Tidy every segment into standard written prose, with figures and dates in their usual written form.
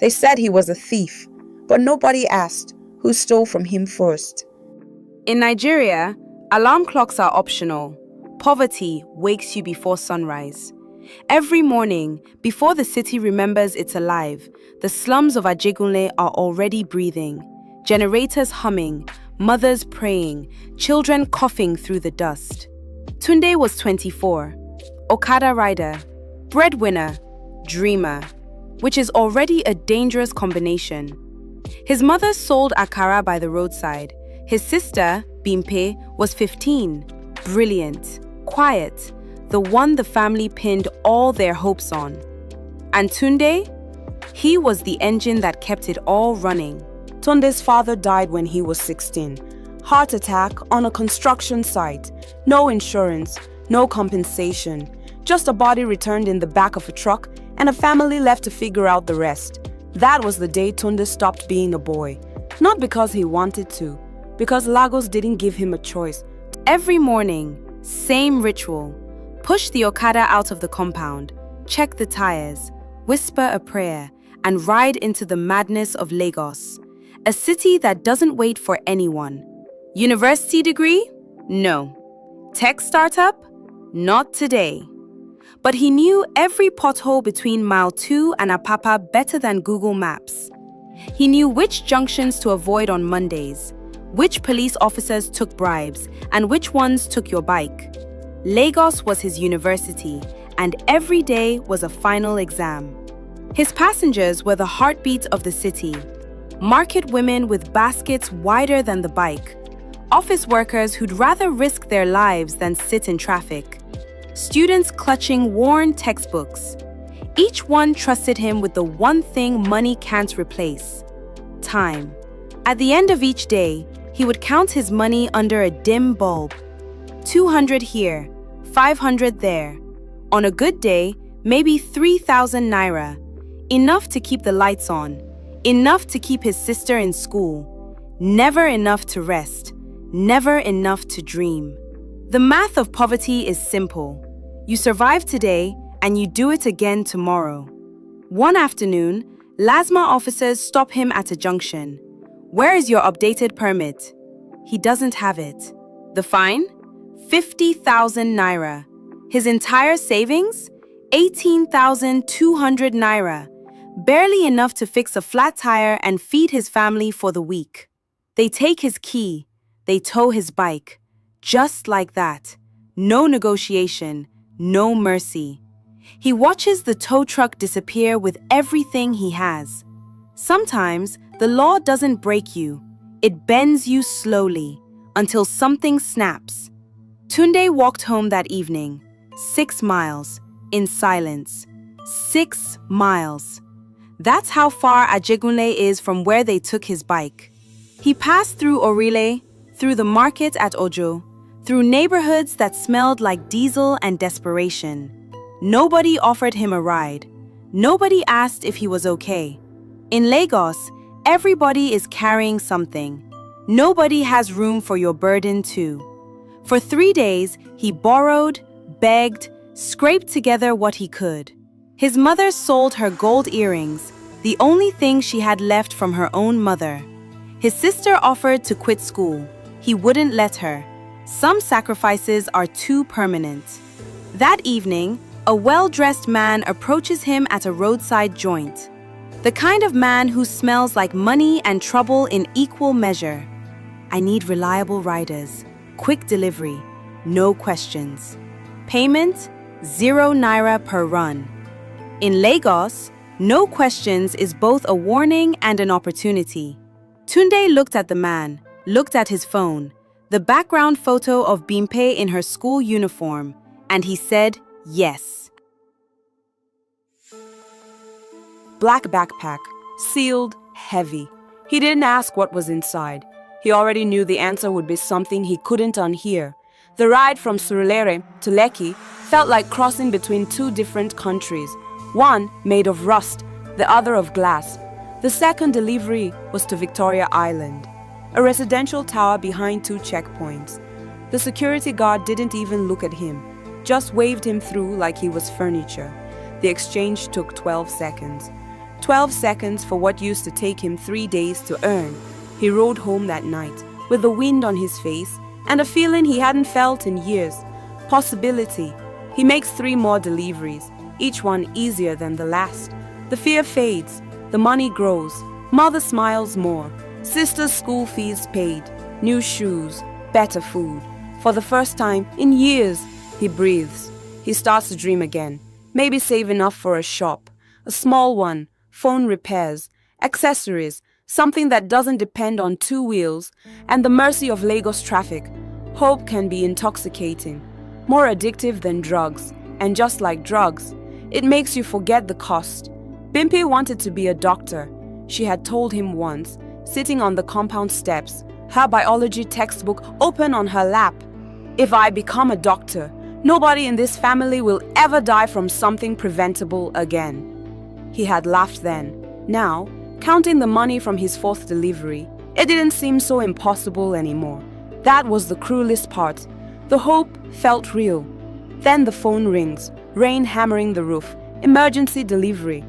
They said he was a thief, but nobody asked who stole from him first. In Nigeria, alarm clocks are optional. Poverty wakes you before sunrise. Every morning, before the city remembers it's alive, the slums of Ajegunle are already breathing. Generators humming, mothers praying, children coughing through the dust. Tunde was 24, okada rider, breadwinner, dreamer, which is already a dangerous combination. His mother sold akara by the roadside. His sister, Bimpe, was 15, brilliant, quiet, the one the family pinned all their hopes on. And Tunde? He was the engine that kept it all running. Tunde's father died when he was 16. Heart attack on a construction site. No insurance, no compensation. Just a body returned in the back of a truck and a family left to figure out the rest. That was the day Tunde stopped being a boy. Not because he wanted to, because Lagos didn't give him a choice. Every morning, same ritual. Push the okada out of the compound, check the tires, whisper a prayer, and ride into the madness of Lagos. A city that doesn't wait for anyone. University degree? No. Tech startup? Not today. But he knew every pothole between Mile 2 and Apapa better than Google Maps. He knew which junctions to avoid on Mondays, which police officers took bribes, and which ones took your bike. Lagos was his university, and every day was a final exam. His passengers were the heartbeat of the city. Market women with baskets wider than the bike. Office workers who'd rather risk their lives than sit in traffic. Students clutching worn textbooks. Each one trusted him with the one thing money can't replace: time. At the end of each day, he would count his money under a dim bulb. 200 here, 500 there. On a good day, maybe 3,000 naira. Enough to keep the lights on. Enough to keep his sister in school. Never enough to rest. Never enough to dream. The math of poverty is simple. You survive today, and you do it again tomorrow. One afternoon, LASMA officers stop him at a junction. Where is your updated permit? He doesn't have it. The fine? 50,000 naira. His entire savings? 18,200 naira. Barely enough to fix a flat tire and feed his family for the week. They take his key. They tow his bike. Just like that. No negotiation. No mercy. He watches the tow truck disappear with everything he has. Sometimes, the law doesn't break you. It bends you slowly, until something snaps. Tunde walked home that evening. 6 miles, in silence. 6 miles. That's how far Ajegunle is from where they took his bike. He passed through Orile, through the market at Ojo, through neighborhoods that smelled like diesel and desperation. Nobody offered him a ride. Nobody asked if he was okay. In Lagos, everybody is carrying something. Nobody has room for your burden too. For 3 days, he borrowed, begged, scraped together what he could. His mother sold her gold earrings, the only thing she had left from her own mother. His sister offered to quit school. He wouldn't let her. Some sacrifices are too permanent. That evening, a well-dressed man approaches him at a roadside joint. The kind of man who smells like money and trouble in equal measure. I need reliable riders, quick delivery, no questions. Payment, 0 naira per run. In Lagos, no questions is both a warning and an opportunity. Tunde looked at the man, looked at his phone, the background photo of Bimpe in her school uniform, and he said yes. Black backpack, sealed, heavy. He didn't ask what was inside. He already knew the answer would be something he couldn't unhear. The ride from Surulere to Lekki felt like crossing between 2 different countries. One made of rust, the other of glass. The second delivery was to Victoria Island, a residential tower behind 2 checkpoints. The security guard didn't even look at him, just waved him through like he was furniture. The exchange took 12 seconds. 12 seconds for what used to take him 3 days to earn. He rode home that night with the wind on his face and a feeling he hadn't felt in years. Possibility. He makes 3 more deliveries, each one easier than the last. The fear fades. The money grows. Mother smiles more. Sister's school fees paid. New shoes. Better food. For the first time in years, he breathes. He starts to dream again. Maybe save enough for a shop. A small one. Phone repairs. Accessories. Something that doesn't depend on 2 wheels and the mercy of Lagos traffic. Hope can be intoxicating. More addictive than drugs. And just like drugs, it makes you forget the cost. Bimpy wanted to be a doctor. She had told him once, sitting on the compound steps, her biology textbook open on her lap. If I become a doctor, nobody in this family will ever die from something preventable again. He had laughed then. Now, counting the money from his 4th delivery, it didn't seem so impossible anymore. That was the cruelest part. The hope felt real. Then the phone rings, rain hammering the roof, emergency delivery.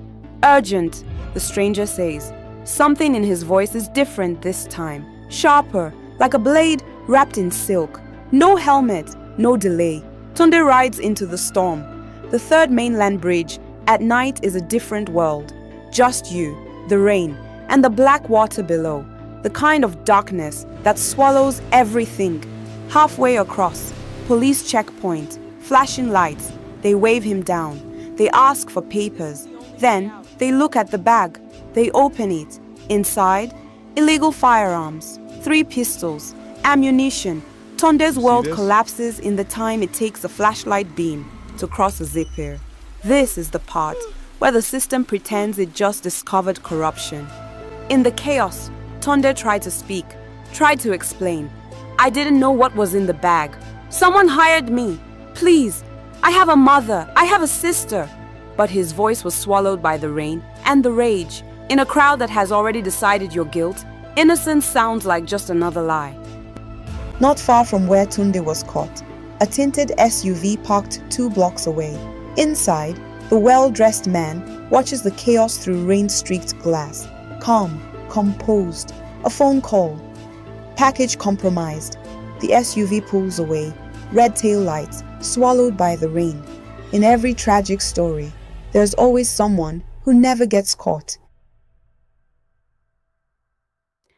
Urgent, the stranger says. Something in his voice is different this time, sharper, like a blade wrapped in silk. No helmet, no delay. Tunde rides into the storm. The 3rd mainland bridge at night is a different world. Just you, the rain, and the black water below. The kind of darkness that swallows everything. Halfway across, police checkpoint, flashing lights. They wave him down. They ask for papers. Then, they look at the bag. They open it. Inside, illegal firearms, 3 pistols, ammunition. Tunde's world collapses in the time it takes a flashlight beam to cross a zipper. This is the part where the system pretends it just discovered corruption. In the chaos, Tunde tried to speak, tried to explain. I didn't know what was in the bag. Someone hired me. Please, I have a mother, I have a sister. But his voice was swallowed by the rain and the rage. In a crowd that has already decided your guilt, innocence sounds like just another lie. Not far from where Tunde was caught, a tinted SUV parked 2 blocks away. Inside, the well-dressed man watches the chaos through rain-streaked glass. Calm, composed, a phone call. Package compromised. The SUV pulls away, red tail lights, swallowed by the rain. In every tragic story, there's always someone who never gets caught.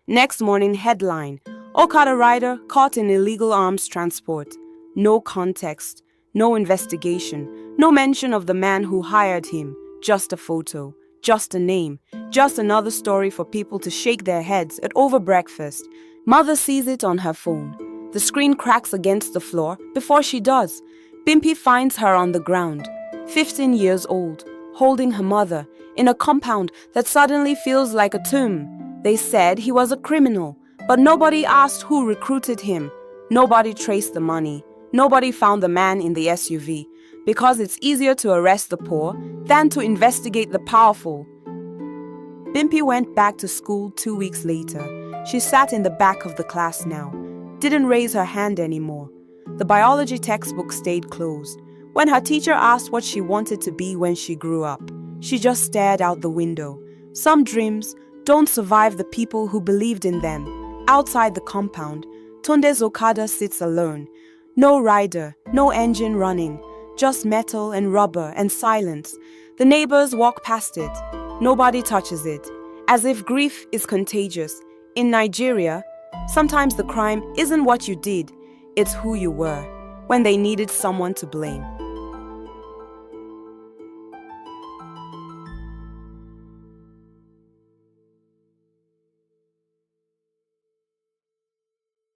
Next morning headline, Okada rider caught in illegal arms transport. No context, no investigation, no mention of the man who hired him. Just a photo, just a name, just another story for people to shake their heads at over breakfast. Mother sees it on her phone. The screen cracks against the floor before she does. Bimpy finds her on the ground, 15 years old, holding her mother, in a compound that suddenly feels like a tomb. They said he was a criminal, but nobody asked who recruited him. Nobody traced the money. Nobody found the man in the SUV, because it's easier to arrest the poor than to investigate the powerful. Bimpy went back to school 2 weeks later. She sat in the back of the class now, didn't raise her hand anymore. The biology textbook stayed closed. When her teacher asked what she wanted to be when she grew up, she just stared out the window. Some dreams don't survive the people who believed in them. Outside the compound, Tunde's Okada sits alone. No rider, no engine running, just metal and rubber and silence. The neighbors walk past it. Nobody touches it, as if grief is contagious. In Nigeria, sometimes the crime isn't what you did, it's who you were, when they needed someone to blame.